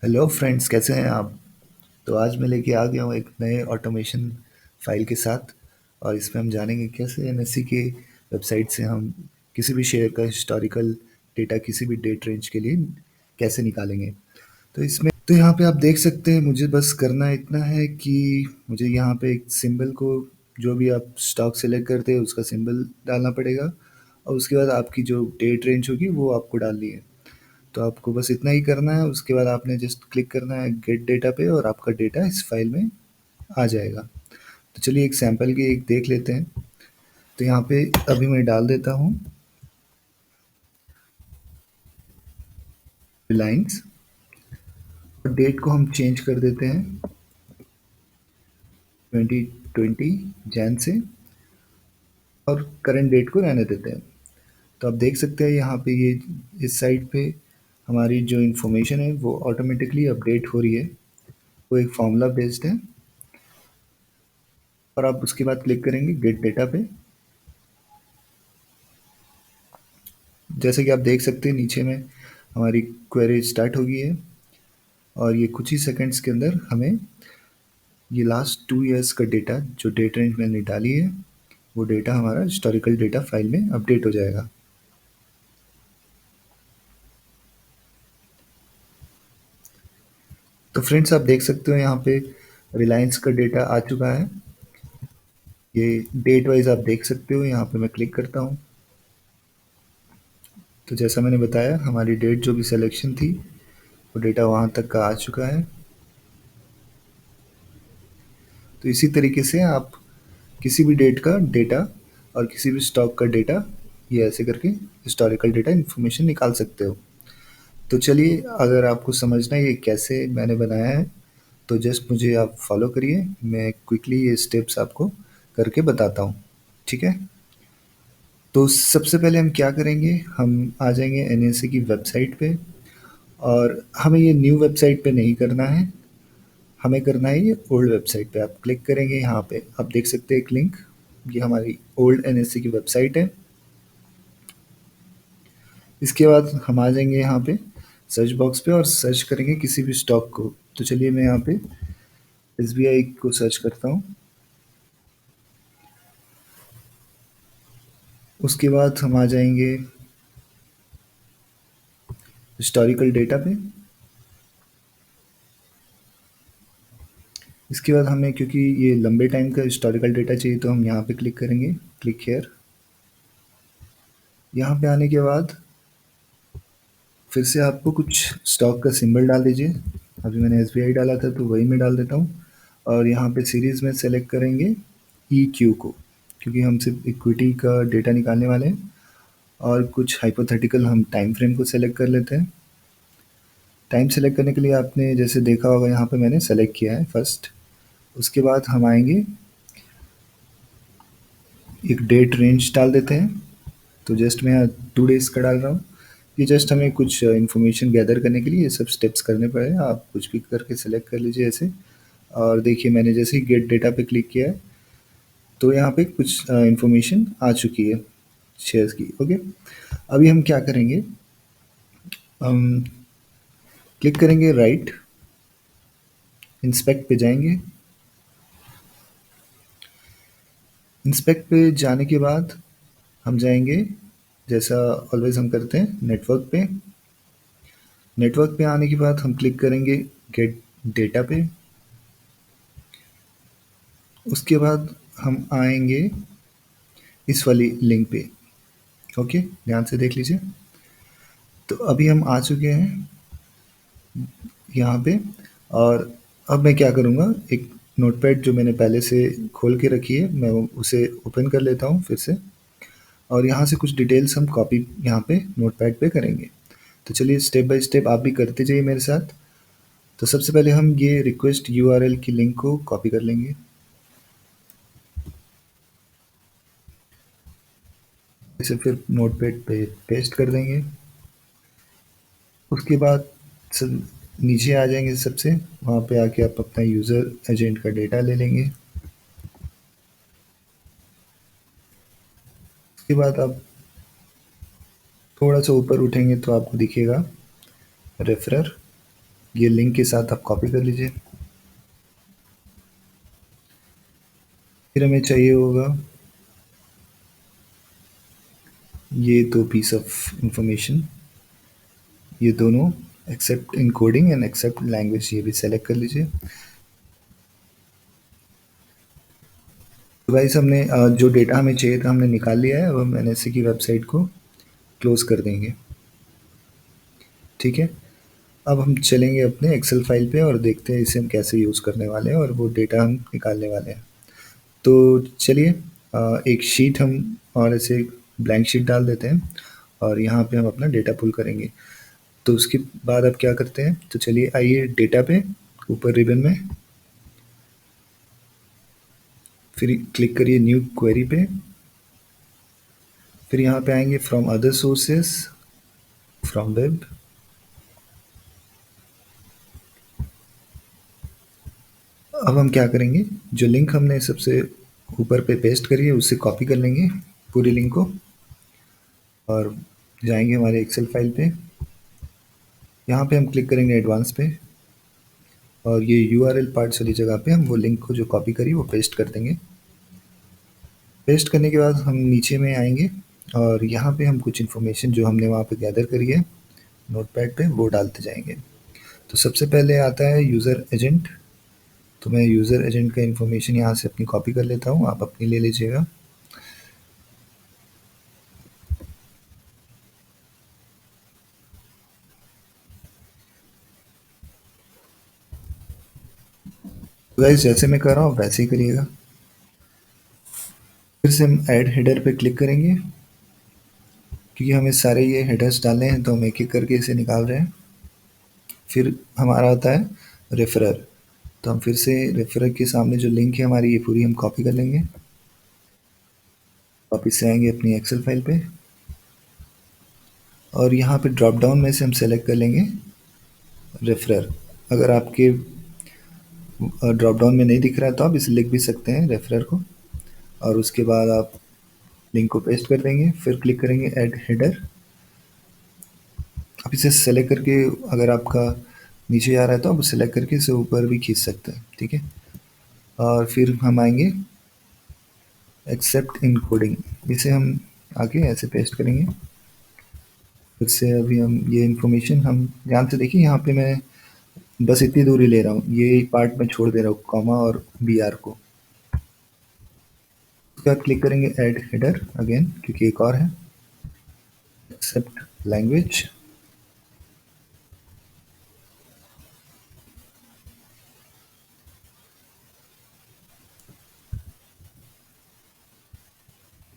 Hello friends, कैसे हैं आप? तो आज मैं लेके आ गया हूँ एक नए ऑटोमेशन फाइल के साथ। और इसमें हम जानेंगे कैसे एनएससी के वेबसाइट से हम किसी भी शेयर का हिस्टोरिकल डेटा किसी भी डेट रेंज के लिए कैसे निकालेंगे। तो यहाँ पे आप देख सकते हैं, मुझे बस करना इतना है कि मुझे यहाँ पे एक सिंबल को, जो भी आप स्टॉक सेलेक्ट करते हैं उसका सिंबल डालना पड़ेगा। और उसके बाद आपकी जो डेट रेंज होगी वो आपको डालनी है। तो आपको बस इतना ही करना है। उसके बाद आपने जस्ट क्लिक करना है गेट डेटा पे और आपका डेटा इस फाइल में आ जाएगा। तो चलिए एक सैंपल की एक देख लेते हैं। तो यहाँ पे अभी मैं डाल देता हूँ रिलायंस, और डेट को हम चेंज कर देते हैं 2020 जैन से, और करंट डेट को रहने देते हैं। तो आप देख सकते हैं यहाँ पे ये इस साइड पे हमारी जो इन्फॉर्मेशन है वो ऑटोमेटिकली अपडेट हो रही है। वो एक फॉर्मूला बेस्ड है। और आप उसके बाद क्लिक करेंगे गेट डेटा पे। जैसे कि आप देख सकते हैं नीचे में हमारी क्वेरी स्टार्ट हो गई है। और ये कुछ ही सेकंड्स के अंदर हमें ये लास्ट 2 इयर्स का डेटा, जो डेट रेंज मैंने डाली है, वो डेटा हमारा हिस्टोरिकल डेटा फाइल में अपडेट हो जाएगा। तो फ्रेंड्स, आप देख सकते हो यहाँ पे रिलायंस का डेटा आ चुका है। ये डेट वाइज आप देख सकते हो। यहाँ पे मैं क्लिक करता हूँ। तो जैसा मैंने बताया, हमारी डेट जो भी सिलेक्शन थी वो डेटा वहाँ तक का आ चुका है। तो इसी तरीके से आप किसी भी डेट का डेटा और किसी भी स्टॉक का डेटा, ये ऐसे करके हिस्टोरिकल डेटा इन्फॉर्मेशन निकाल सकते हो। तो चलिए, अगर आपको समझना है ये कैसे मैंने बनाया है, तो जस्ट मुझे आप फॉलो करिए। मैं क्विकली ये स्टेप्स आपको करके बताता हूँ। ठीक है? तो सबसे पहले हम क्या करेंगे, हम आ जाएंगे एनएसए की वेबसाइट पे। और हमें ये न्यू वेबसाइट पे नहीं करना है, हमें करना है ये ओल्ड वेबसाइट पे। आप क्लिक करेंगे यहाँ पे, आप देख सकते हैं एक लिंक, ये हमारी ओल्ड एनएससी की वेबसाइट है। इसके बाद हम आ जाएंगे यहाँ पे सर्च बॉक्स पे और सर्च करेंगे किसी भी स्टॉक को। तो चलिए मैं यहाँ पे एसबीआई को सर्च करता हूँ। उसके बाद हम आ जाएंगे हिस्टोरिकल डेटा पे। इसके बाद हमें, क्योंकि ये लंबे टाइम का हिस्टोरिकल डेटा चाहिए, तो हम यहाँ पे क्लिक करेंगे, क्लिक हेयर। यहाँ पे आने के बाद फिर से आपको कुछ स्टॉक का सिंबल डाल दीजिए। अभी मैंने एसबीआई डाला था तो वही मैं डाल देता हूँ। और यहाँ पे सीरीज़ में सेलेक्ट करेंगे ई क्यू को, क्योंकि हम सिर्फ इक्विटी का डेटा निकालने वाले हैं। और कुछ हाइपोथेटिकल हम टाइम फ्रेम को सेलेक्ट कर लेते हैं। टाइम सेलेक्ट करने के लिए आपने जैसे देखा होगा, यहाँ पे मैंने सेलेक्ट किया है फर्स्ट। उसके बाद हम आएंगे, एक डेट रेंज डाल देते हैं। तो जस्ट मैं यहाँ 2 डेज़ का डाल रहा हूँ। ये जस्ट हमें कुछ इन्फॉर्मेशन गैदर करने के लिए ये सब स्टेप्स करने पड़े हैं। आप कुछ भी करके सेलेक्ट कर लीजिए ऐसे। और देखिए, मैंने जैसे ही गेट डेटा पे क्लिक किया है, तो यहाँ पे कुछ इन्फॉर्मेशन आ चुकी है शेयर्स की। ओके, अभी हम क्या करेंगे, हम क्लिक करेंगे राइट, इंस्पेक्ट पे जाएंगे। इंस्पेक्ट पे जाने के बाद हम जाएंगे, जैसा ऑलवेज हम करते हैं, नेटवर्क पे। नेटवर्क पे आने के बाद हम क्लिक करेंगे गेट डेटा पे। उसके बाद हम आएंगे इस वाली लिंक पे। ओके, ध्यान से देख लीजिए। तो अभी हम आ चुके हैं यहाँ पे। और अब मैं क्या करूँगा, एक नोटपैड जो मैंने पहले से खोल के रखी है, मैं उसे ओपन कर लेता हूँ फिर से। और यहाँ से कुछ डिटेल्स हम कॉपी यहाँ पे नोटपैड पे करेंगे। तो चलिए स्टेप बाय स्टेप आप भी करते जाइए मेरे साथ। तो सबसे पहले हम ये रिक्वेस्ट यूआरएल की लिंक को कॉपी कर लेंगे। इसे फिर नोटपैड पे पेस्ट कर देंगे। उसके बाद नीचे आ जाएंगे सबसे, वहाँ पे आके आप अपना यूज़र एजेंट का डेटा ले लेंगे। उसके बाद आप थोड़ा सा ऊपर उठेंगे तो आपको दिखेगा रेफरर। ये लिंक के साथ आप कॉपी कर लीजिए। फिर हमें चाहिए होगा ये दो पीस ऑफ इंफॉर्मेशन, ये दोनों accept encoding and accept language, ये भी सेलेक्ट कर लीजिए। तो गाइस हमने जो डेटा हमें चाहिए था हमने निकाल लिया है। अब हम एनएससी की वेबसाइट को क्लोज कर देंगे। ठीक है, अब हम चलेंगे अपने एक्सेल फाइल पे और देखते हैं इसे हम कैसे यूज़ करने वाले हैं और वो डेटा हम निकालने वाले हैं। तो चलिए एक शीट हम और ऐसे ब्लैंक शीट डाल देते हैं और यहाँ पे हम अपना डेटा पुल करेंगे। तो उसके बाद अब क्या करते हैं, तो चलिए आइए डेटा पे ऊपर रिबन में, फिर क्लिक करिए न्यू क्वेरी पे, फिर यहाँ पे आएंगे from other sources, from web, अब हम क्या करेंगे, जो लिंक हमने सबसे ऊपर पे पेस्ट करी है उससे कॉपी कर लेंगे पूरी लिंक को और जाएंगे हमारे एक्सेल फाइल पे। यहाँ पे हम क्लिक करेंगे एडवांस पे और ये यूआरएल पार्ट्स वाली जगह पे हम वो लिंक को जो कॉपी करी वो पेस्ट कर देंगे। पेस्ट करने के बाद हम नीचे में आएंगे और यहाँ पे हम कुछ इन्फॉर्मेशन जो हमने वहाँ पे गैदर करी है नोटपैड पे वो डालते जाएंगे। तो सबसे पहले आता है यूज़र एजेंट। तो मैं यूज़र एजेंट का इन्फॉर्मेशन यहाँ से अपनी कॉपी कर लेता हूँ, आप अपनी ले लीजिएगा। तो गाइस जैसे मैं कर रहा हूँ वैसे ही करिएगा। फिर से हम ऐड हेडर पे क्लिक करेंगे क्योंकि हमें सारे ये हेडर्स डालने हैं तो हम एक एक करके इसे निकाल रहे हैं। फिर हमारा आता है रेफरर। तो हम फिर से रेफरर के सामने जो लिंक है हमारी ये पूरी हम कॉपी कर लेंगे। वापस से आएंगे अपनी एक्सेल फाइल पे और यहाँ पे ड्रॉप डाउन में से हम सेलेक्ट कर लेंगे रेफरर। अगर आपके ड्रॉप डाउन में नहीं दिख रहा है तो आप इसे लिख भी सकते हैं रेफरर को, और उसके बाद आप लिंक को पेस्ट कर देंगे। फिर क्लिक करेंगे ऐड हेडर। आप इसे सेलेक्ट करके अगर आपका नीचे आ रहा है तो आप सेलेक्ट करके इसे ऊपर भी खींच सकते हैं। ठीक है, और फिर हम आएंगे एक्सेप्ट इनकोडिंग, इसे हम आगे ऐसे पेस्ट करेंगे। फिर से अभी हम ये इन्फॉर्मेशन हम ध्यान से देखिए, यहाँ पे मैं बस इतनी दूरी ले रहा हूँ, ये पार्ट मैं छोड़ दे रहा हूँ कॉमा और बी आर को। उसके बाद क्लिक करेंगे ऐड हेडर अगेन क्योंकि एक और है एक्सेप्ट लैंग्वेज।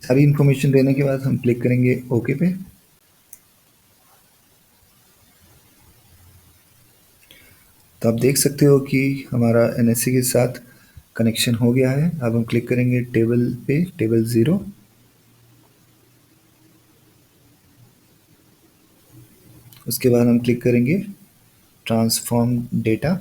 सारी इन्फॉर्मेशन देने के बाद हम क्लिक करेंगे ओके पे। तो आप देख सकते हो कि हमारा एनएससी के साथ कनेक्शन हो गया है। अब हम क्लिक करेंगे टेबल पे, टेबल ज़ीरो। उसके बाद हम क्लिक करेंगे ट्रांसफॉर्म डेटा।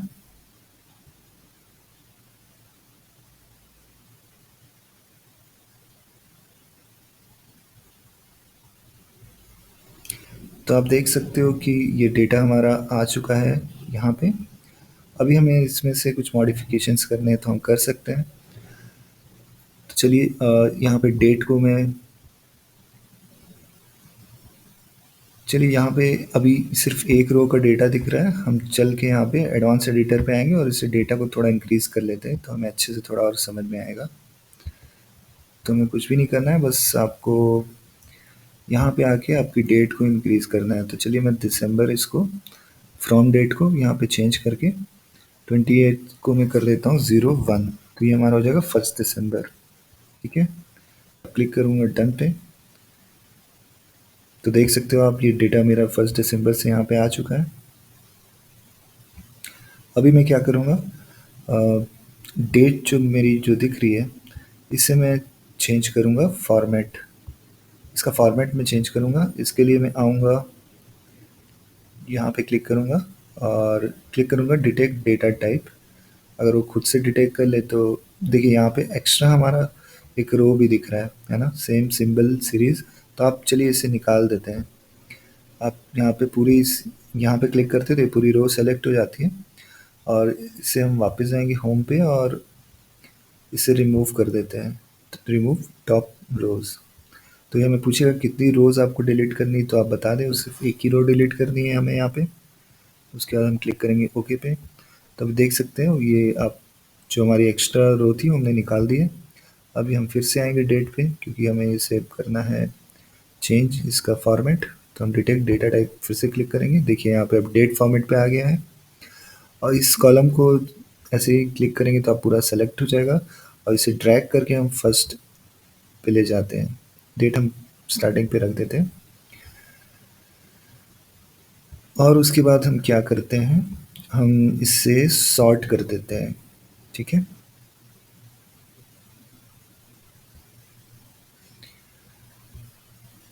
तो आप देख सकते हो कि ये डेटा हमारा आ चुका है यहाँ पे। अभी हमें इसमें से कुछ मॉडिफिकेशंस करने हैं तो हम कर सकते हैं। तो चलिए यहाँ पे डेट को मैं, चलिए यहाँ पे अभी सिर्फ एक रो का डेटा दिख रहा है। हम चल के यहाँ पे एडवांस एडिटर पे आएंगे और इसे डेटा को थोड़ा इंक्रीज़ कर लेते हैं तो हमें अच्छे से थोड़ा और समझ में आएगा। तो हमें कुछ भी नहीं करना है, बस आपको यहाँ पे आके आपकी डेट को इंक्रीज़ करना है। तो चलिए मैं दिसंबर इसको फ्रॉम डेट को यहाँ पे चेंज करके 28 को मैं कर देता हूँ 01। तो ये हमारा हो जाएगा 1 दिसंबर। ठीक है, क्लिक करूँगा डन पे। तो देख सकते हो आप ये डेटा मेरा 1 दिसंबर से यहाँ पे आ चुका है। अभी मैं क्या करूँगा, डेट जो मेरी जो दिख रही है इसे मैं चेंज करूँगा फॉर्मेट। इसका फॉर्मेट मैं चेंज करूँगा। इसके लिए मैं आऊँगा यहाँ पे क्लिक करूँगा और क्लिक करूँगा डिटेक्ट डेटा टाइप। अगर वो खुद से डिटेक्ट कर ले तो देखिए यहाँ पे एक्स्ट्रा हमारा एक रो भी दिख रहा है ना, सेम सिंबल सीरीज। तो आप चलिए इसे निकाल देते हैं। आप यहाँ पे पूरी इस यहाँ पे क्लिक करते तो ये पूरी रो सेलेक्ट हो जाती है और इससे हम वापस जाएंगे होम पे और इसे रिमूव कर देते हैं, रिमूव टॉप रोज। तो ये हमें पूछेगा कितनी रोज आपको डिलीट करनी, तो आप बता दें, सिर्फ एक ही रो डिलीट करनी है हमें यहाँ पे। उसके बाद हम क्लिक करेंगे ओके पे। तब देख सकते हैं ये आप जो हमारी एक्स्ट्रा रो थी वो हमने निकाल दी है। अभी हम फिर से आएंगे डेट पे, क्योंकि हमें ये सेव करना है चेंज इसका फॉर्मेट। तो हम डिटेक्ट डेटा टाइप फिर से क्लिक करेंगे, देखिए यहाँ पे अब डेट फॉर्मेट पे आ गया है। और इस कॉलम को ऐसे ही क्लिक करेंगे तो आप पूरा सेलेक्ट हो जाएगा और इसे ड्रैग करके हम फर्स्ट पे ले जाते हैं। डेट हम स्टार्टिंग पे रख देते हैं और उसके बाद हम क्या करते हैं, हम इसे सॉर्ट कर देते हैं। ठीक है,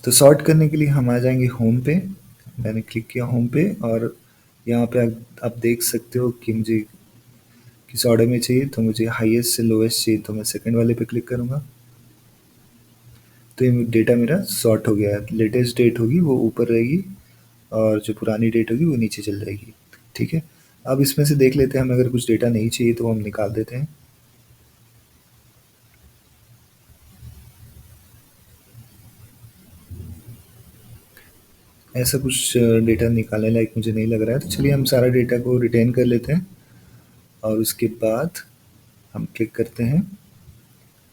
तो सॉर्ट करने के लिए हम आ जाएंगे होम पे। मैंने क्लिक किया होम पे और यहाँ पे आप देख सकते हो कि मुझे किस ऑर्डर में चाहिए। तो मुझे हाईएस्ट से लोएस्ट चाहिए, तो मैं सेकंड वाले पे क्लिक करूँगा। तो ये डेटा मेरा सॉर्ट हो गया है। लेटेस्ट डेट होगी वो ऊपर रहेगी और जो पुरानी डेट होगी वो नीचे चल जाएगी। ठीक है, अब इसमें से देख लेते हैं, हमें अगर कुछ डेटा नहीं चाहिए तो हम निकाल देते हैं। ऐसा कुछ डेटा निकालने लायक मुझे नहीं लग रहा है, तो चलिए हम सारा डेटा को रिटेन कर लेते हैं और उसके बाद हम क्लिक करते हैं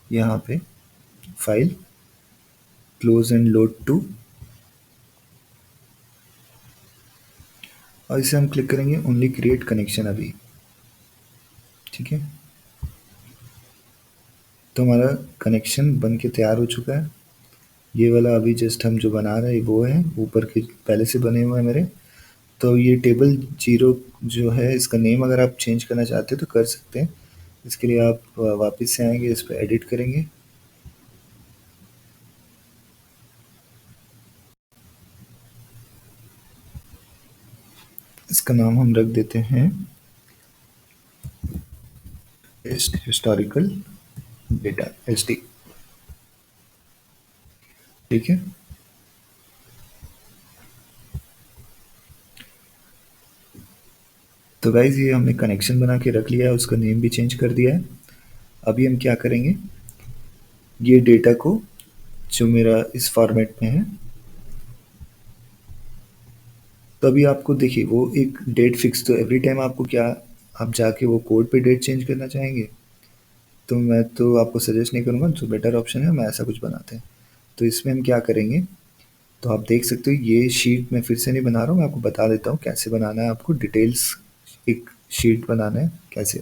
यहाँ पे file, close and load to, और इसे हम क्लिक करेंगे ओनली क्रिएट कनेक्शन अभी। ठीक है, तो हमारा कनेक्शन बन के तैयार हो चुका है। ये वाला अभी जस्ट हम जो बना रहे हैं वो है, ऊपर के पहले से बने हुए हैं मेरे। तो ये टेबल जीरो जो है, इसका नेम अगर आप चेंज करना चाहते हैं तो कर सकते हैं। इसके लिए आप वापस से आएंगे, इस पर एडिट करेंगे, इसका नाम हम रख देते हैं हिस्टोरिकल डेटा एच डी। ठीक है, तो गाइज ये हमने कनेक्शन बना के रख लिया है, उसका नेम भी चेंज कर दिया है। अभी हम क्या करेंगे, ये डेटा को जो मेरा इस फॉर्मेट में है, तो अभी आपको देखिए वो एक डेट फिक्स, तो एवरी टाइम आपको क्या, आप जाके वो कोड पे डेट चेंज करना चाहेंगे, तो मैं तो आपको सजेस्ट नहीं करूँगा। जो बेटर ऑप्शन है मैं ऐसा कुछ बनाते हैं। तो इसमें हम क्या करेंगे, तो आप देख सकते हो ये शीट मैं फिर से नहीं बना रहा हूँ, मैं आपको बता देता हूँ कैसे बनाना है। आपको डिटेल्स एक शीट बनाना है कैसे।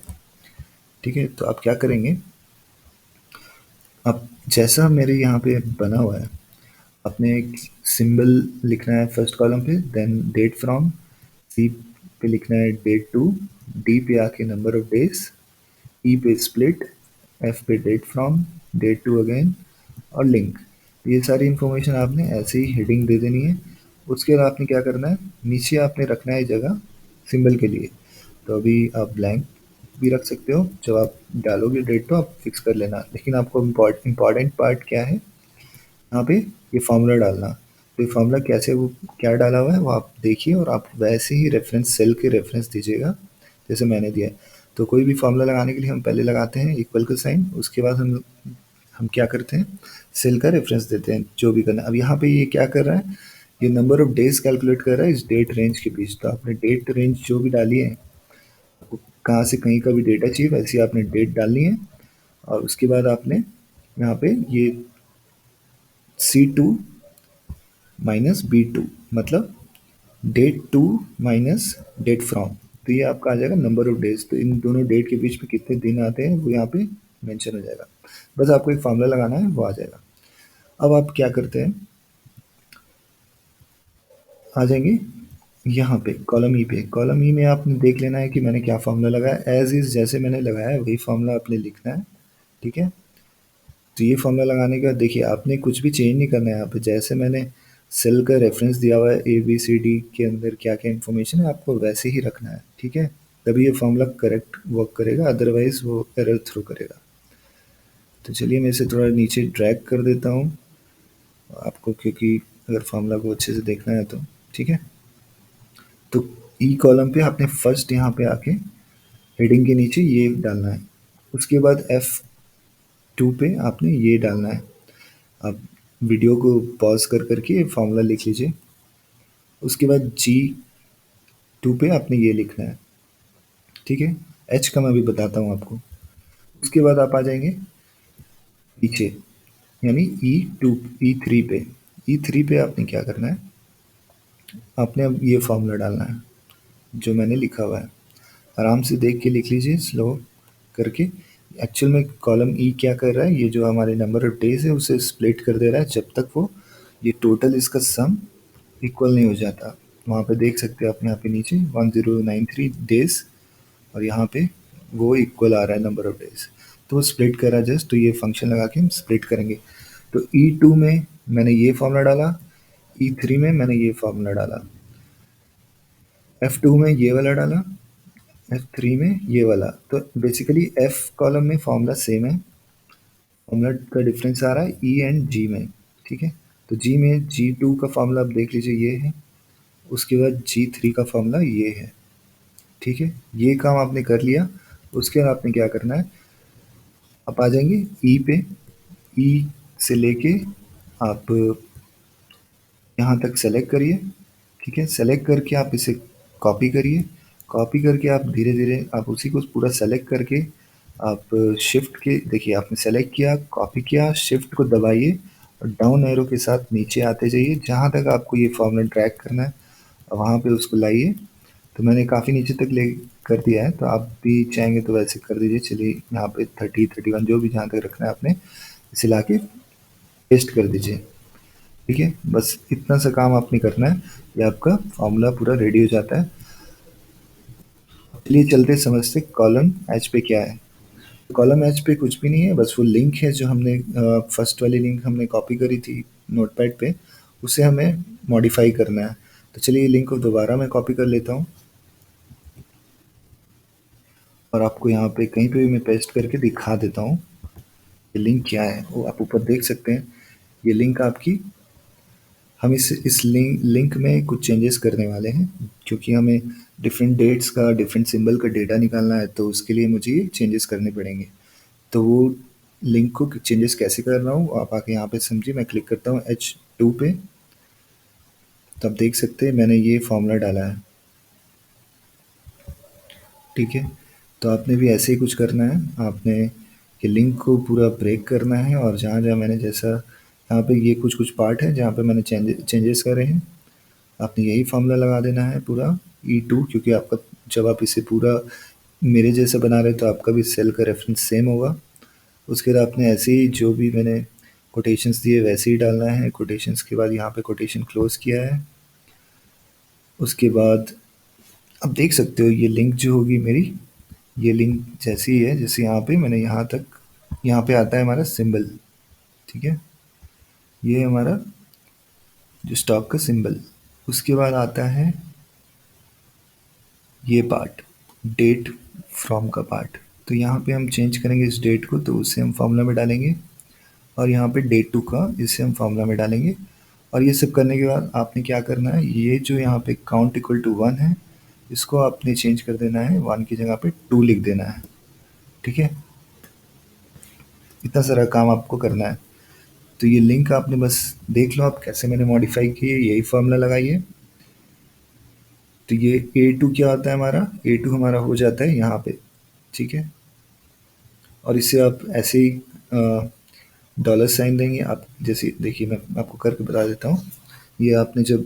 ठीक है, तो आप क्या करेंगे, अब जैसा मेरे यहाँ पे बना हुआ है, अपने एक सिंबल लिखना है फर्स्ट कॉलम पे, देन डेट फ्रॉम, सी पे लिखना है डेट टू, डी पे आके नंबर ऑफ डेज, ई पे स्प्लिट, एफ पे date from, date to again और लिंक। ये सारी इन्फॉर्मेशन आपने ऐसे ही हेडिंग दे देनी है। उसके बाद आपने क्या करना है, नीचे आपने रखना है जगह सिंबल के लिए। तो अभी आप ब्लैंक भी रख सकते हो, जब आप डालोगे डेट तो आप फिक्स कर लेना, लेकिन आपको इम्पॉर्टेंट पार्ट क्या है यहाँ पे, ये फार्मूला डालना। तो ये फार्मूला कैसे, वो क्या डाला हुआ है वो आप देखिए और आप वैसे ही रेफरेंस सेल के रेफरेंस दीजिएगा जैसे मैंने दिया है। तो कोई भी फार्मूला लगाने के लिए हम पहले लगाते हैं इक्वल का साइन, उसके बाद हम क्या करते हैं, सेल का रेफरेंस देते हैं जो भी करना है। अब यहाँ पे ये क्या कर रहा है, ये नंबर ऑफ डेज कैलकुलेट कर रहा है इस डेट रेंज के बीच। तो आपने डेट रेंज जो भी डाली है, आपको कहाँ से कहीं का भी डेटा चाहिए वैसे ही आपने डेट डालनी है। और उसके बाद आपने यहाँ पे ये C2 माइनस B2, मतलब date to minus date from. तो ये आपका आ जाएगा नंबर ऑफ डेज। तो इन दोनों डेट के बीच में कितने दिन आते हैं वो यहाँ पे मेंशन हो जाएगा। बस आपको एक फार्मूला लगाना है, वो आ जाएगा। अब आप क्या करते हैं, आ जाएंगे यहाँ पे कॉलम ई पे। कॉलम ई में आपने देख लेना है कि मैंने क्या फार्मूला लगाया, एज इज जैसे मैंने लगाया है वही फार्मूला आपने लिखना है। ठीक है, तो ये फॉर्मूला लगाने के बाद देखिए आपने कुछ भी चेंज नहीं करना है यहाँ पे। जैसे मैंने सेल का रेफरेंस दिया हुआ है ए बी सी डी के अंदर क्या क्या इन्फॉर्मेशन है, आपको वैसे ही रखना है। ठीक है, तभी ये फॉर्मूला करेक्ट वर्क करेगा, अदरवाइज वो एरर थ्रो करेगा। तो चलिए मैं इसे थोड़ा नीचे ड्रैग कर देता हूँ आपको, क्योंकि अगर फॉर्मूला को अच्छे से देखना है तो। ठीक है, तो ई कॉलम पे आपने फर्स्ट यहाँ पे आके हेडिंग के नीचे ये डालना है। उसके बाद F2 पे आपने ये डालना है। आप वीडियो को पॉज़ कर के फ़ॉर्मूला लिख लीजिए। उसके बाद G2 पे आपने ये लिखना है, ठीक है? H का मैं अभी बताता हूँ आपको। उसके बाद आप आ जाएँगे पीछे, यानी E3 पे। E3 पे आपने क्या करना है, आपने अब ये फ़ॉर्मूला डालना है, जो मैंने लिखा हुआ है। आराम से देख के लिख लीजिए स्लो करके। एक्चुअल में कॉलम ई क्या कर रहा है, ये जो हमारे नंबर ऑफ डेज है उसे स्प्लिट कर दे रहा है जब तक वो ये टोटल इसका सम इक्वल नहीं हो जाता। वहाँ पे देख सकते हैं आप, यहाँ पे नीचे 1093 डेज और यहाँ पे वो इक्वल आ रहा है नंबर ऑफ डेज। तो वो स्प्लिट कर रहा है जस्ट, तो ये फंक्शन लगा के हम स्प्लिट करेंगे। तो E2 में मैंने ये फॉर्मूला डाला, E3 में मैंने ये फॉर्मूला डाला, F2 में ये वाला डाला, F3 में ये वाला। तो बेसिकली F कॉलम में फॉर्मूला सेम है, फॉर्मूला का डिफरेंस आ रहा है E एंड G में, ठीक है? तो G में G2 का फॉर्मूला आप देख लीजिए, ये है। उसके बाद G3 का फॉर्मूला ये है, ठीक है? ये काम आपने कर लिया। उसके बाद आपने क्या करना है, आप आ जाएंगे E पे। E से लेके आप यहाँ तक सेलेक्ट करिए, ठीक है? सेलेक्ट करके आप इसे कॉपी करिए। कॉपी करके आप धीरे धीरे आप उसी को पूरा सेलेक्ट करके आप शिफ्ट के देखिए, आपने सेलेक्ट किया, कॉपी किया, शिफ्ट को दबाइए और डाउन एरो के साथ नीचे आते जाइए जहाँ तक आपको ये फॉर्मूला ड्रैग करना है, वहाँ पे उसको लाइए। तो मैंने काफ़ी नीचे तक ले कर दिया है, तो आप भी चाहेंगे तो वैसे कर दीजिए। चलिए यहाँ पे 30, 31 जो भी जहाँ तक रखना है आपने, इसे ला के पेस्ट कर दीजिए, ठीक है? बस इतना सा काम आपने करना है, ये आपका फॉर्मूला पूरा रेडी हो जाता है। चलिए चलते समझते कॉलम एच पे क्या है। कॉलम एच पे कुछ भी नहीं है, बस वो लिंक है जो हमने फर्स्ट वाली लिंक हमने कॉपी करी थी नोटपैड पे, उसे हमें मॉडिफाई करना है। तो चलिए लिंक को दोबारा मैं कॉपी कर लेता हूँ और आपको यहाँ पे कहीं पे भी मैं पेस्ट करके दिखा देता हूँ ये लिंक क्या है। वो आप ऊपर देख सकते हैं, ये लिंक आपकी, हम इस लिंक में कुछ चेंजेस करने वाले हैं क्योंकि हमें डिफरेंट डेट्स का, डिफरेंट सिंबल का डेटा निकालना है, तो उसके लिए मुझे ये चेंजेस करने पड़ेंगे। तो वो लिंक को चेंजेस कैसे कर रहा हूँ आप आके यहाँ पे समझिए। मैं क्लिक करता हूँ H2 पे, तो आप देख सकते हैं मैंने ये फॉर्मूला डाला है, ठीक है? तो आपने भी ऐसे ही कुछ करना है, आपने ये लिंक को पूरा ब्रेक करना है और जहाँ जहाँ मैंने जैसा यहाँ पे ये कुछ कुछ पार्ट है जहाँ पे मैंने चेंजेस करे हैं, आपने यही फॉर्मूला लगा देना है पूरा E2, क्योंकि आपका जब आप इसे पूरा मेरे जैसा बना रहे हैं तो आपका भी सेल का रेफरेंस सेम होगा। उसके बाद आपने ऐसे ही जो भी मैंने कोटेशंस दिए वैसे ही डालना है। कोटेशंस के बाद यहाँ पे कोटेशन क्लोज किया है। उसके बाद अब देख सकते हो ये लिंक जो होगी मेरी, ये लिंक जैसी ही है जैसे यहाँ पे मैंने यहाँ तक, यहाँ पे आता है हमारा सिंबल, ठीक है? ये हमारा जो स्टॉक का सिंबल। उसके बाद आता है ये पार्ट, डेट फ्रॉम का पार्ट। तो यहाँ पे हम चेंज करेंगे इस डेट को, तो उसे हम फॉर्मूला में डालेंगे और यहाँ पे डेट टू का इसे हम फॉर्मूला में डालेंगे। और ये सब करने के बाद आपने क्या करना है, ये जो यहाँ पे काउंट इक्वल टू 1 है, इसको आपने चेंज कर देना है, 1 की जगह पे 2 लिख देना है, ठीक है? इतना सारा काम आपको करना है। तो ये लिंक आपने बस देख लो आप कैसे मैंने मॉडिफाई किए, यही फॉर्मूला लगाइए। तो ये A2 क्या होता है हमारा, A2 हमारा हो जाता है यहाँ पे, ठीक है? और इसे आप ऐसे ही डॉलर साइन देंगे आप, जैसे देखिए मैं आपको करके बता देता हूँ। ये आपने जब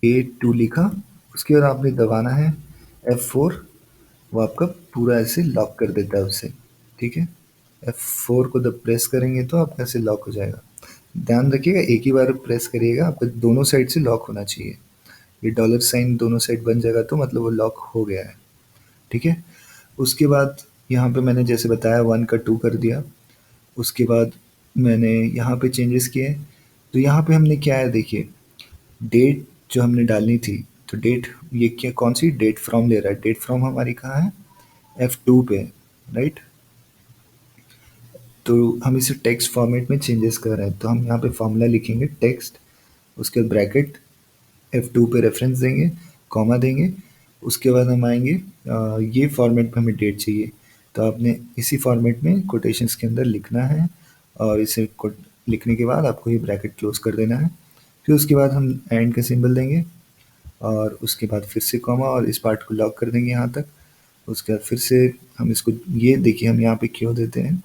A2 लिखा, उसके बाद आपने दबाना है F4, वो आपका पूरा ऐसे लॉक कर देता है उसे, ठीक है? F4 को जब प्रेस करेंगे तो आपका ऐसे लॉक हो जाएगा। ध्यान रखिएगा एक ही बार प्रेस करिएगा, आपका दोनों साइड से लॉक होना चाहिए। ये डॉलर साइन दोनों साइड बन जाएगा तो मतलब वो लॉक हो गया है, ठीक है? उसके बाद यहाँ पे मैंने जैसे बताया 1 का 2 कर दिया। उसके बाद मैंने यहाँ पे चेंजेस किए। तो यहाँ पे हमने क्या है देखिए, डेट जो हमने डालनी थी, तो डेट ये क्या कौन सी डेट फ्रॉम ले रहा है, डेट फ्रॉम हमारी कहाँ है, F2 पे, राइट? तो हम इसे टेक्स्ट फॉर्मेट में चेंजेस कर रहे हैं, तो हम यहाँ पे फॉर्मूला लिखेंगे टेक्स्ट, उसके बाद ब्रैकेट, F2 पे रेफरेंस देंगे, कॉमा देंगे, उसके बाद हम आएंगे ये फॉर्मेट में हमें डेट चाहिए, तो आपने इसी फॉर्मेट में कोटेशंस के अंदर लिखना है, और इसे लिखने के बाद आपको ये ब्रैकेट क्लोज कर देना है। फिर उसके बाद हम एंड का सिंबल देंगे, और उसके बाद फिर से कॉमा, और इस पार्ट को लॉक कर देंगे यहाँ तक। उसके बाद फिर से हम इसको, ये देखिए हम यहाँ पे क्यों देते हैं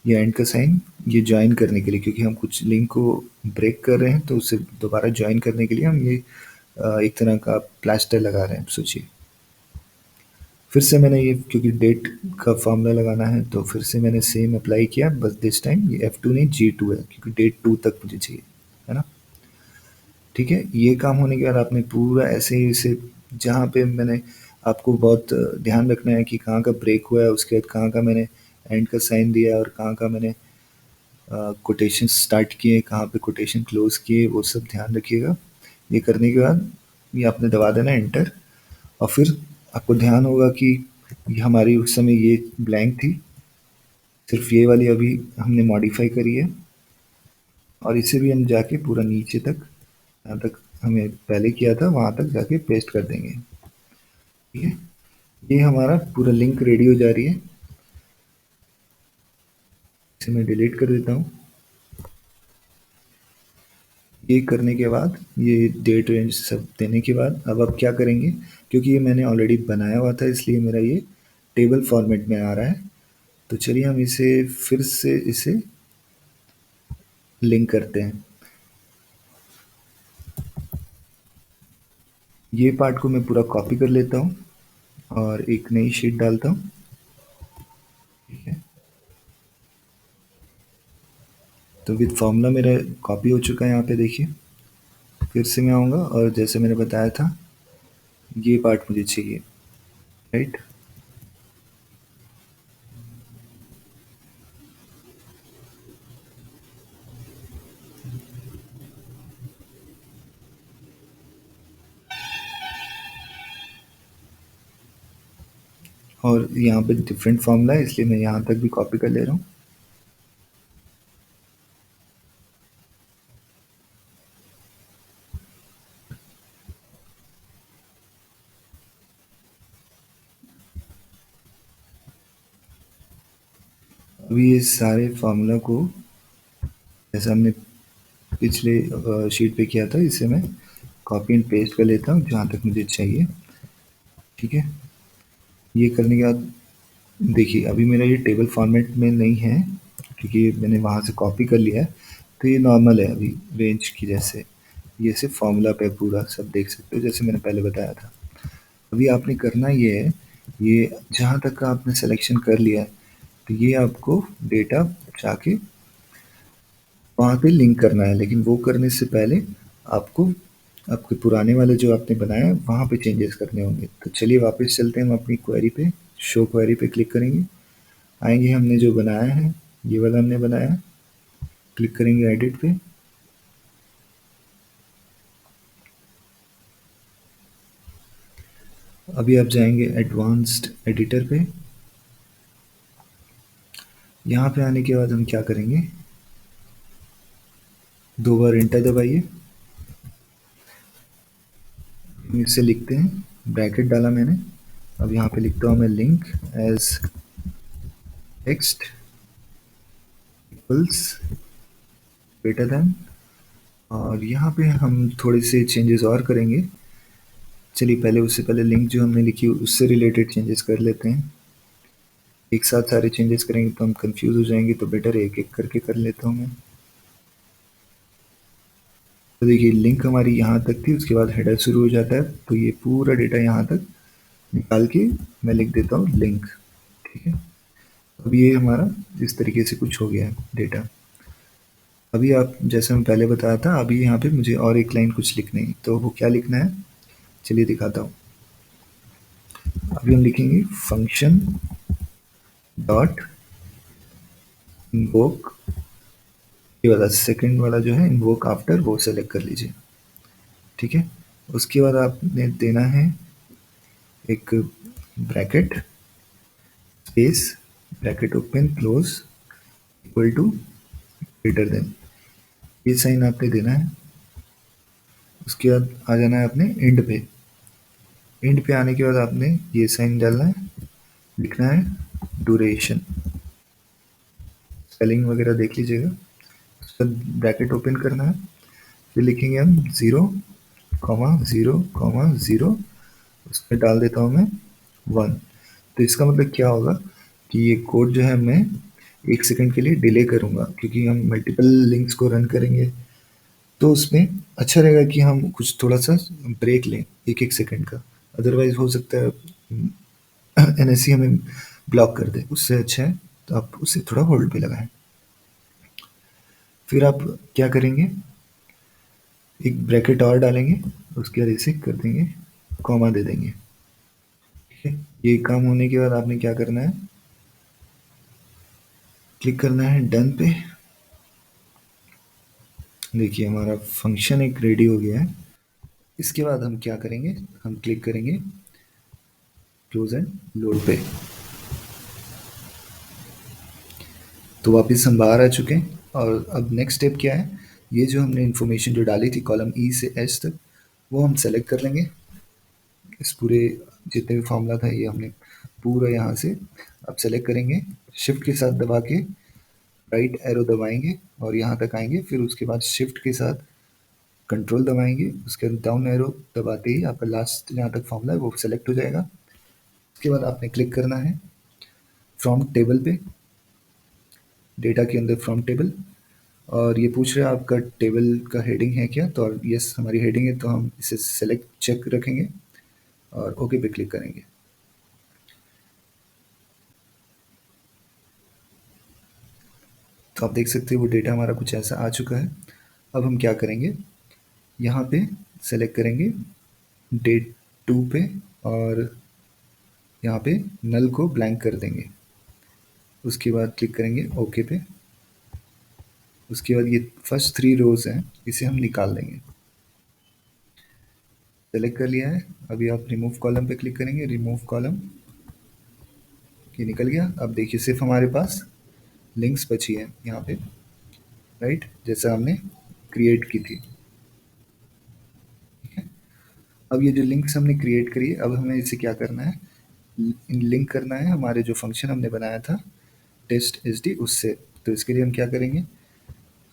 ये एंड का साइन, ये ज्वाइन करने के लिए, क्योंकि हम कुछ लिंक को ब्रेक कर रहे हैं, तो उसे दोबारा ज्वाइन करने के लिए हम ये एक तरह का प्लास्टर लगा रहे हैं, सोचिए। फिर से मैंने ये, क्योंकि डेट का फॉर्मूला लगाना है, तो फिर से मैंने सेम अप्लाई किया, बस दिस टाइम ये F2 नहीं G2 है, क्योंकि डेट 2 तक मुझे चाहिए, है ना। ठीक है, ये काम होने के बाद आपने पूरा ऐसे ही इसे, जहाँ पे मैंने, आपको बहुत ध्यान रखना है कि कहाँ का ब्रेक हुआ है, उसके बाद कहाँ का मैंने एंड का साइन दिया, और कहाँ का मैंने कोटेशन स्टार्ट किए, कहाँ पे कोटेशन क्लोज किए, वो सब ध्यान रखिएगा। ये करने के बाद ये आपने दबा देना एंटर, और फिर आपको ध्यान होगा कि ये हमारी उस समय ये ब्लैंक थी, सिर्फ ये वाली अभी हमने मॉडिफाई करी है, और इसे भी हम जाके पूरा नीचे तक, जहाँ तक हमें पहले किया था वहाँ तक जाके पेस्ट कर देंगे। ठीक है, ये हमारा पूरा लिंक रेडी हो जा रही है। इसे मैं डिलीट कर देता हूँ। ये करने के बाद, ये डेट रेंज सब देने के बाद, अब आप क्या करेंगे, क्योंकि ये मैंने ऑलरेडी बनाया हुआ था, इसलिए मेरा ये टेबल फॉर्मेट में आ रहा है। तो चलिए हम इसे फिर से इसे लिंक करते हैं। ये पार्ट को मैं पूरा कॉपी कर लेता हूँ, और एक नई शीट डालता हूँ। ठीक है, तो विद फॉर्मूला मेरा कॉपी हो चुका है, यहाँ पे देखिए। फिर से मैं आऊँगा, और जैसे मैंने बताया था, ये पार्ट मुझे चाहिए, राइट। और यहाँ पे डिफरेंट फॉर्मूला है, इसलिए मैं यहाँ तक भी कॉपी कर ले रहा हूँ। अभी ये सारे फार्मूला को, जैसा हमने पिछले शीट पे किया था, इसे मैं कॉपी एंड पेस्ट कर लेता हूँ जहाँ तक मुझे चाहिए। ठीक है, ये करने के बाद देखिए अभी मेरा ये टेबल फॉर्मेट में नहीं है, क्योंकि मैंने वहाँ से कॉपी कर लिया है, तो ये नॉर्मल है अभी रेंज की जैसे। ये सिर्फ फॉर्मूला पे पूरा सब देख सकते हो, जैसे मैंने पहले बताया था। अभी आपने करना ये है, ये जहाँ तक का आपने सिलेक्शन कर लिया है, तो ये आपको डेटा जाके वहाँ पे लिंक करना है, लेकिन वो करने से पहले आपको आपके पुराने वाले जो आपने बनाया है वहाँ पे चेंजेस करने होंगे। तो चलिए वापस चलते हैं हम अपनी क्वेरी पे, शो क्वेरी पे क्लिक करेंगे, आएंगे हमने जो बनाया है, ये वाला हमने बनाया है, क्लिक करेंगे एडिट पे। अभी आप जाएंगे एडवांस्ड एडिटर पे। यहाँ पे आने के बाद हम क्या करेंगे, दो बार इंटर दबाइए, इसे लिखते हैं, ब्रैकेट डाला मैंने। अब यहाँ पे लिखता हूँ मैं link as text equals greater than, और यहाँ पे हम थोड़े से चेंजेस और करेंगे। चलिए पहले, उससे पहले लिंक जो हमने लिखी उससे रिलेटेड चेंजेस कर लेते हैं। एक साथ सारे चेंजेस करेंगे तो हम कंफ्यूज हो जाएंगे, तो बेटर एक एक करके कर लेता हूँ मैं। तो देखिए लिंक हमारी यहाँ तक थी, उसके बाद हेडर शुरू हो जाता है, तो ये पूरा डेटा यहाँ तक निकाल के मैं लिख देता हूँ लिंक। ठीक है, अब ये हमारा इस तरीके से कुछ हो गया है डेटा। अभी आप, जैसे मैं पहले बताया था, अभी यहाँ पे मुझे और एक लाइन कुछ लिखनी है, तो वो क्या लिखना है चलिए दिखाता हूँ। अभी हम लिखेंगे फंक्शन डॉट इन्वोक, ये वाला सेकंड वाला जो है इन्वोक आफ्टर, वो सेलेक्ट कर लीजिए। ठीक है, उसके बाद आपने देना है एक bracket space, bracket open close, equal to greater than, ये साइन आपने देना है। उसके बाद आ जाना है अपने एंड पे। एंड पे आने के बाद आपने ये साइन डालना है, लिखना है ड्यूरेशन। स्पेलिंग वगैरह देख लीजिएगा। उसके बाद ब्रैकेट ओपन करना है, फिर लिखेंगे हम 0,0,0। उसमें डाल देता हूँ मैं 1। तो इसका मतलब क्या होगा कि ये कोड जो है मैं 1 सेकंड के लिए डिले करूँगा, क्योंकि हम मल्टीपल लिंक्स को रन करेंगे। तो उसमें अच्छा रहेगा कि हम कुछ थोड़ा सा ब्रेक लें 1-1 सेकंड का। अदरवाइज हो सकता है एनएससी हमें ब्लॉक कर दे। उससे अच्छा है तो आप उसे थोड़ा होल्ड पे लगाएं। फिर आप क्या करेंगे, एक ब्रैकेट और डालेंगे, उसके बाद इसे कर देंगे कॉमा दे देंगे। ठीक है, ये काम होने के बाद आपने क्या करना है, क्लिक करना है डन पे। देखिए हमारा फंक्शन एक रेडी हो गया है। इसके बाद हम क्या करेंगे, हम क्लिक करेंगे क्लोज एंड लोड पे। तो वापस हम बाहर आ चुके हैं। और अब नेक्स्ट स्टेप क्या है, ये जो हमने इन्फॉर्मेशन जो डाली थी कॉलम ई से एच तक, वो हम सेलेक्ट कर लेंगे। इस पूरे जितने भी फॉर्मूला था ये हमने पूरा यहाँ से अब सेलेक्ट करेंगे। शिफ्ट के साथ दबा के राइट एरो दबाएंगे और यहाँ तक आएंगे। फिर उसके बाद शिफ्ट के साथ कंट्रोल दबाएंगे, उसके बाद डाउन एरो दबाते ही आपका लास्ट जहाँ तक फॉर्मूला है वो सेलेक्ट हो जाएगा। उसके बाद आपने क्लिक करना है फ्रॉम टेबल पे, डेटा के अंदर फ्रॉम टेबल। और ये पूछ रहा है आपका टेबल का हेडिंग है क्या, तो यस हमारी हेडिंग है, तो हम इसे सेलेक्ट चेक रखेंगे और ओके पे क्लिक करेंगे। तो आप देख सकते हैं वो डेटा हमारा कुछ ऐसा आ चुका है। अब हम क्या करेंगे, यहाँ पे सेलेक्ट करेंगे डेट टू पे और यहाँ पे नल को ब्लैंक कर देंगे। उसके बाद क्लिक करेंगे ओके पे। उसके बाद ये फर्स्ट 3 रोज हैं, इसे हम निकाल देंगे। सेलेक्ट कर लिया है। अभी आप रिमूव कॉलम पे क्लिक करेंगे, रिमूव कॉलम, ये निकल गया। अब देखिए सिर्फ हमारे पास लिंक्स बची है यहाँ पे, राइट, जैसा हमने क्रिएट की थी। अब ये जो लिंक्स हमने क्रिएट करी है, अब हमें इसे क्या करना है, लिंक करना है हमारे जो फंक्शन हमने बनाया था टेस्ट एच डी उससे। तो इसके लिए हम क्या करेंगे,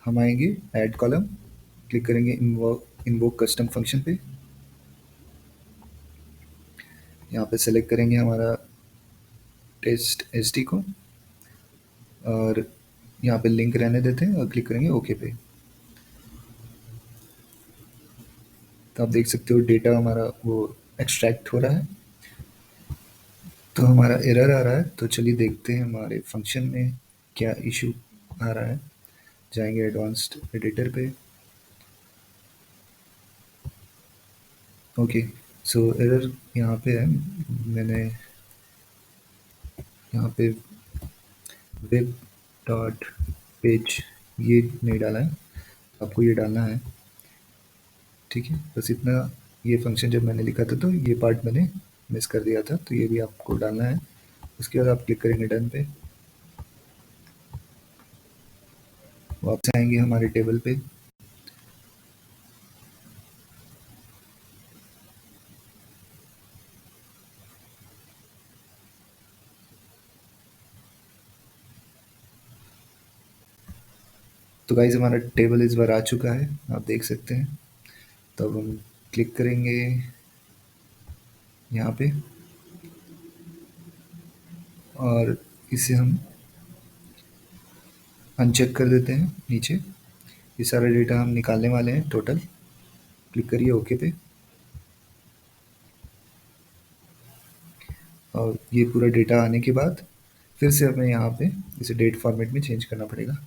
हम आएंगे ऐड कॉलम, क्लिक करेंगे इन्वोक कस्टम फंक्शन पे। यहाँ पे सेलेक्ट करेंगे हमारा टेस्ट एच डी को और यहाँ पे लिंक रहने देते हैं और क्लिक करेंगे ओके पे। तो आप देख सकते हो डेटा हमारा वो एक्सट्रैक्ट हो रहा है। तो हमारा एरर आ रहा है, तो चलिए देखते हैं हमारे फंक्शन में क्या इशू आ रहा है। जाएंगे एडवांस्ड एडिटर पे। ओके, सो एरर यहाँ पे है, मैंने यहाँ पे वेब डॉट पेज ये नहीं डाला है, आपको ये डालना है। ठीक है, बस इतना। ये फंक्शन जब मैंने लिखा था तो ये पार्ट मैंने मिस कर दिया था, तो ये भी आपको डालना है। उसके बाद आप क्लिक करेंगे डन पे। वापस आएंगे हमारे टेबल पे। तो गाइज हमारा टेबल इस बार आ चुका है, आप देख सकते हैं। तो अब हम क्लिक करेंगे यहाँ पे और इसे हम अनचेक कर देते हैं नीचे। ये सारा डेटा हम निकालने वाले हैं टोटल। क्लिक करिए ओके पे और ये पूरा डेटा आने के बाद फिर से हमें यहाँ पे इसे डेट फॉर्मेट में चेंज करना पड़ेगा।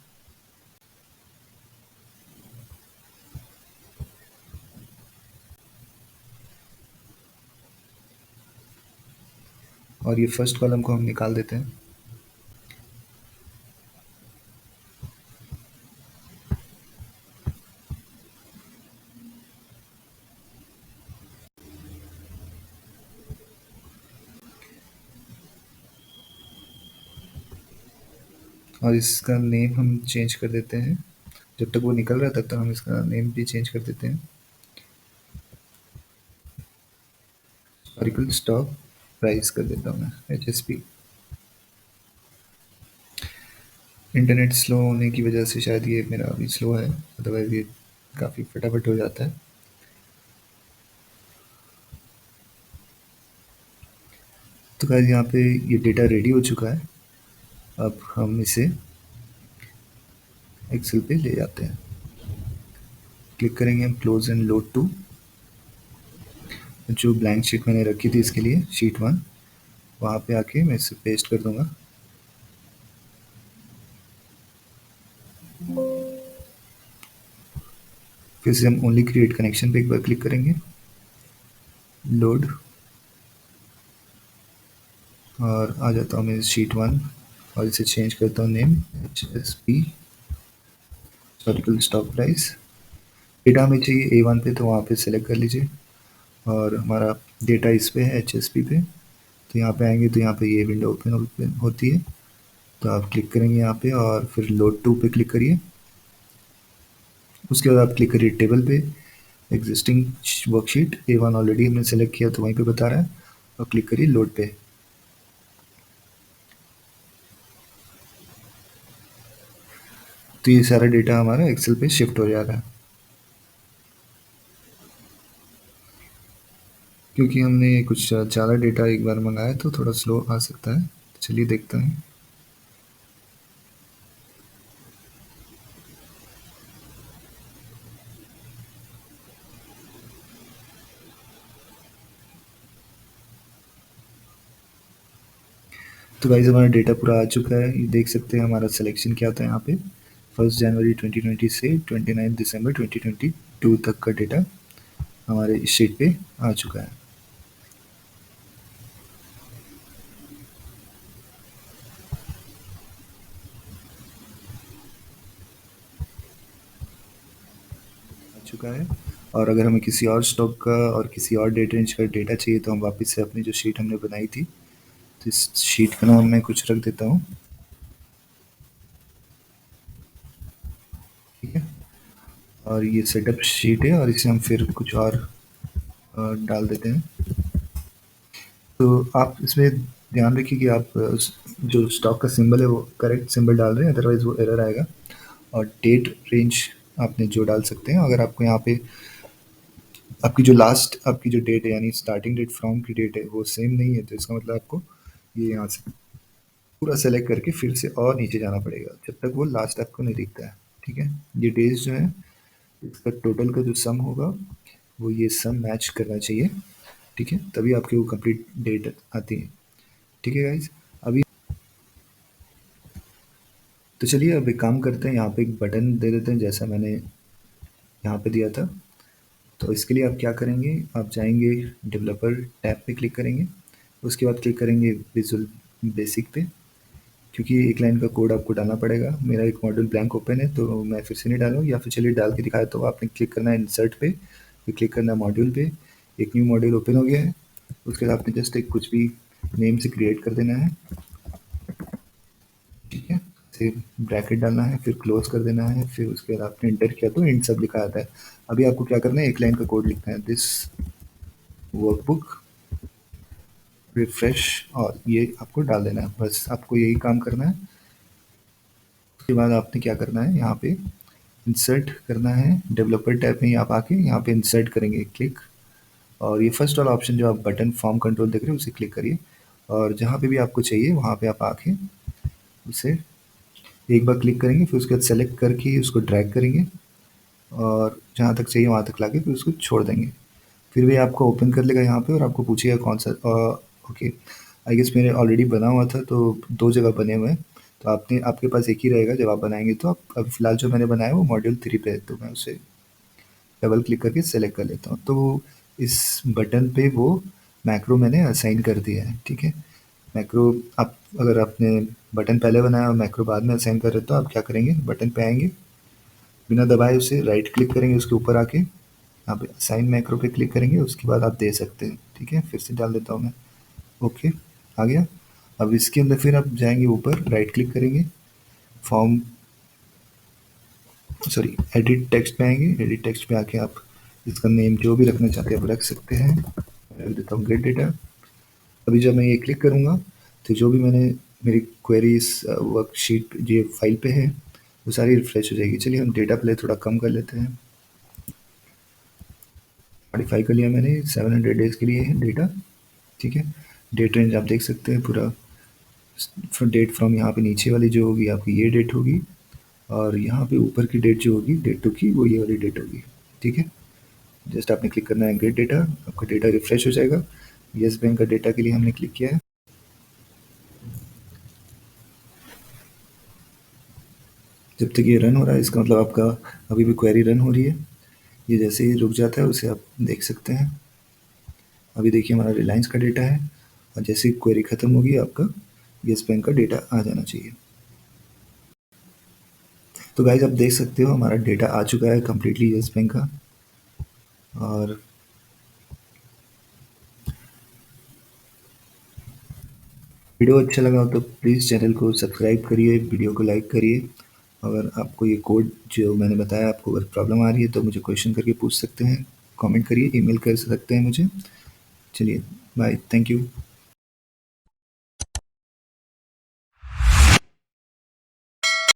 और ये फर्स्ट कॉलम को हम निकाल देते हैं। और इसका नेम हम चेंज कर देते हैं। जब तक वो निकल रहा है तब तक हम इसका नेम भी चेंज कर देते हैं। हिस्टोरिकल स्टॉक प्राइस कर देता हूँ मैं HSP। इंटरनेट स्लो होने की वजह से शायद ये मेरा अभी स्लो है, अदरवाइज ये काफ़ी फटाफट हो जाता है। तो गाइस यहाँ पे ये डेटा रेडी हो चुका है। अब हम इसे एक्सेल पे ले जाते हैं। क्लिक करेंगे हम क्लोज एंड लोड टू। जो ब्लैंक शीट मैंने रखी थी इसके लिए, शीट 1, वहाँ पे आके मैं इसे पेस्ट कर दूंगा। फिर से हम ओनली क्रिएट कनेक्शन पे एक बार क्लिक करेंगे, लोड, और आ जाता हूँ मैं शीट 1 और इसे चेंज करता हूँ name HSP historical stock price. Data हमें चाहिए A1 पे, तो वहाँ पे सेलेक्ट कर लीजिए, और हमारा डेटा इस पे है HSP पे। तो यहाँ पे आएंगे तो यहाँ पे ये विंडो ओपन होती है। तो आप क्लिक करेंगे यहाँ पे और फिर लोड टू पे क्लिक करिए। उसके बाद आप क्लिक करिए टेबल पे, एग्जिस्टिंग वर्कशीट A1 ऑलरेडी हमने सेलेक्ट किया तो वहीं पे बता रहा है, और क्लिक करिए लोड पे। तो ये सारा डेटा हमारा एक्सेल पे शिफ्ट हो जा रहा है। क्योंकि हमने कुछ ज़्यादा डेटा एक बार मंगाया तो थोड़ा स्लो आ सकता है। चलिए देखते हैं। तो गाइस हमारा डेटा पूरा आ चुका है। ये देख सकते हैं हमारा सिलेक्शन क्या था यहाँ पे। 1 जनवरी 2020 से 29 दिसंबर 2022 तक का डेटा हमारे इस शीट पे आ चुका है। आ चुका है। और अगर हमें किसी और स्टॉक का और किसी और डेटा रेंज का डेटा चाहिए तो हम वापस से अपनी जो शीट हमने बनाई थी, तो इस शीट का नाम मैं कुछ रख देता हूँ, ठीक है। और ये सेटअप शीट है और इसे हम फिर कुछ और डाल देते हैं। तो आप इसमें ध्यान रखिए कि आप जो स्टॉक का सिंबल है वो करेक्ट सिंबल डाल रहे हैं, अदरवाइज वो एरर आएगा। और डेट रेंज आपने जो डाल सकते हैं, अगर आपको यहाँ पे आपकी जो लास्ट आपकी जो डेट है यानी स्टार्टिंग डेट फ्रॉम की डेट है वो सेम नहीं है, तो इसका मतलब आपको ये यहाँ से पूरा सेलेक्ट करके फिर से और नीचे जाना पड़ेगा जब तक वो लास्ट आपको नहीं दिखता है, ठीक है। ये डेज जो है इसका टोटल का जो सम होगा वो ये सम मैच करना चाहिए, ठीक है, तभी आपकी वो कंप्लीट डेट आती है, ठीक है गाइज। अभी तो चलिए अब एक काम करते हैं, यहाँ पे एक बटन दे देते हैं जैसा मैंने यहाँ पे दिया था। तो इसके लिए आप क्या करेंगे, आप जाएंगे डेवलपर टैब पे क्लिक करेंगे, उसके बाद क्लिक करेंगे विजुअल बेसिक पे, क्योंकि एक लाइन का कोड आपको डालना पड़ेगा। मेरा एक मॉड्यूल ब्लैंक ओपन है तो मैं फिर से नहीं डालूँ, या फिर चलिए डाल के दिखाया। तो आपने क्लिक करना है इंसर्ट पे, फिर क्लिक करना है मॉड्यूल पे। एक न्यू मॉड्यूल ओपन हो गया है। उसके बाद आपने जस्ट एक कुछ भी नेम से क्रिएट कर देना है, ठीक है। फिर ब्रैकेट डालना है, फिर क्लोज कर देना है, फिर उसके बाद आपने इंटर किया तो इंट सब लिखा आता है। अभी आपको क्या करना है, एक लाइन का कोड लिखना है, दिस वर्कबुक रिफ्रेश, और ये आपको डाल देना है। बस आपको यही काम करना है। उसके बाद आपने क्या करना है, यहाँ पे इंसर्ट करना है, डेवलपर टैब में आप आके यहाँ पे इंसर्ट करेंगे क्लिक, और ये फर्स्ट वाला ऑप्शन जो आप बटन फॉर्म कंट्रोल देख रहे हैं उसे क्लिक करिए, और जहाँ पे भी आपको चाहिए वहाँ पे आप आके उसे एक बार क्लिक करेंगे, फिर उसके बाद सेलेक्ट करके उसको ड्रैग करेंगे और जहाँ तक चाहिए वहाँ तक लाके फिर उसको छोड़ देंगे। फिर भी आपको ओपन कर लेगा यहाँ पे और आपको पूछेगा कौन सा। ओके, आई गेस मेरे ऑलरेडी बना हुआ था तो दो जगह बने हुए हैं, तो आपने आपके पास एक ही रहेगा जब आप बनाएंगे। तो आप अभी फ़िलहाल जो मैंने बनाया है वो मॉड्यूल 3 पे है, तो मैं उसे डबल क्लिक करके सेलेक्ट कर लेता हूँ। तो इस बटन पे वो मैक्रो मैंने असाइन कर दिया है, ठीक है। मैक्रो आप अगर आपने बटन पहले बनाया और मैक्रो बाद में असाइन कर रहे हो तो आप क्या करेंगे, बटन पे आएंगे, बिना दबाए उसे राइट क्लिक करेंगे, उसके ऊपर आके यहाँ पे असाइन मैक्रो पे क्लिक करेंगे, उसके बाद आप दे सकते हैं, ठीक है। फिर से डाल देता हूँ मैं, ओके, आ गया। अब इसके अंदर फिर आप जाएंगे ऊपर, राइट क्लिक करेंगे, फॉर्म सॉरी एडिट टेक्स्ट पे आएंगे, एडिट टेक्स्ट पे आके आप इसका नेम जो भी रखना चाहते हैं आप रख सकते हैं। रख देता हूँ गेट डेटा। अभी जब मैं ये क्लिक करूँगा तो जो भी मैंने मेरी क्वेरीज वर्कशीट ये फाइल पे है वो सारी रिफ्रेश हो जाएगी। चलिए हम डेटा पहले थोड़ा कम कर लेते हैं। मॉडिफाई कर लिया मैंने, 700 डेज के लिए है डेटा। ठीक है, डेट रेंज आप देख सकते हैं पूरा। डेट फ्रॉम यहाँ पे नीचे वाली जो होगी आपकी ये डेट होगी, और यहाँ पे ऊपर की डेट जो होगी डेट टू की वो ये वाली डेट होगी। ठीक है, जस्ट आपने क्लिक करना है गेट डेटा, आपका डेटा रिफ्रेश हो जाएगा। येस बैंक का डेटा के लिए हमने क्लिक किया है। जब तक ये रन हो रहा है इसका मतलब आपका अभी भी क्वेरी रन हो रही है। ये जैसे ही रुक जाता है उसे आप देख सकते हैं। अभी देखिए हमारा रिलायंस का डेटा है, और जैसे ही क्वेरी ख़त्म होगी आपका येस बैंक का डेटा आ जाना चाहिए। तो गाइज आप देख सकते हो हमारा डेटा आ चुका है कम्प्लीटली येस बैंक का। और वीडियो अच्छा लगा हो तो प्लीज़ चैनल को सब्सक्राइब करिए, वीडियो को लाइक करिए। अगर आपको ये कोड जो मैंने बताया आपको अगर प्रॉब्लम आ रही है तो मुझे क्वेश्चन करके पूछ सकते हैं, कमेंट करिए, ईमेल कर सकते हैं मुझे। चलिए बाय, थैंक यू।